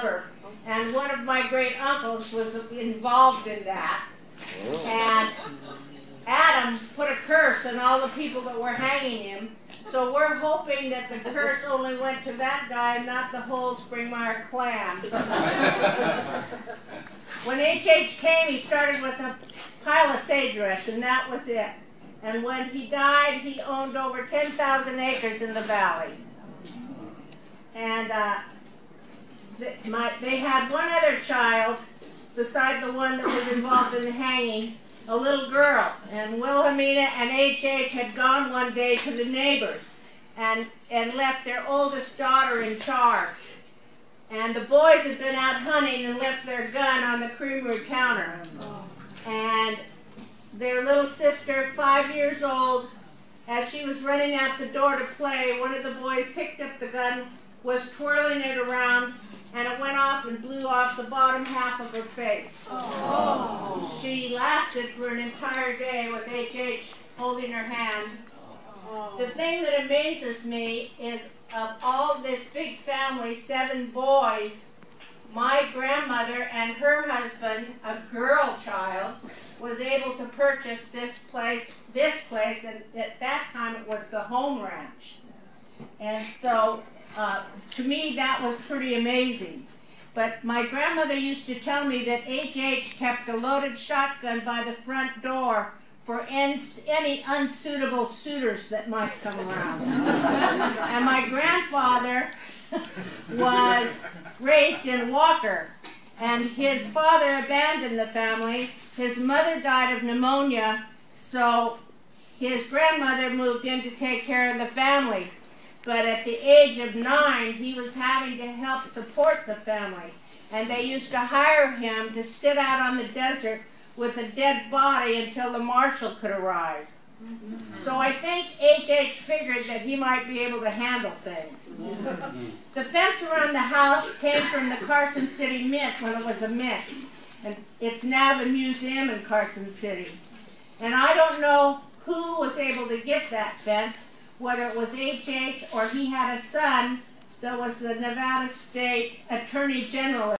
supper, and one of my great uncles was involved in that. And Adam put a curse on all the people that were hanging him. So we're hoping that the curse only went to that guy, not the whole Springmire clan. When H.H. came, he started with a pile of sagebrush, and that was it. And when he died, he owned over 10,000 acres in the valley. And they had one other child, beside the one that was involved in the hanging, a little girl. And Wilhelmina and H.H. had gone one day to the neighbors and left their oldest daughter in charge. And the boys had been out hunting and left their gun on the creamery counter. And their little sister, 5 years old, as she was running out the door to play, one of the boys picked up the gun, was twirling it around, and it went off and blew off the bottom half of her face. Oh. She lasted for an entire day with H.H. holding her hand. Oh. The thing that amazes me is of all this big family, 7 boys, my grandmother and her husband, a girl child, was able to purchase this place, and at that time it was the home ranch. And so, to me, that was pretty amazing. But my grandmother used to tell me that H.H. kept a loaded shotgun by the front door for any unsuitable suitors that might come around. And my grandfather was raised in Walker, and his father abandoned the family. His mother died of pneumonia, so his grandmother moved in to take care of the family. But at the age of 9, he was having to help support the family. And they used to hire him to sit out on the desert with a dead body until the marshal could arrive. So I think H.H. figured that he might be able to handle things. The fence around the house came from the Carson City Mint when it was a mint. And it's now the museum in Carson City. And I don't know who was able to get that fence, whether it was H.H. or he had a son that was the Nevada State Attorney General.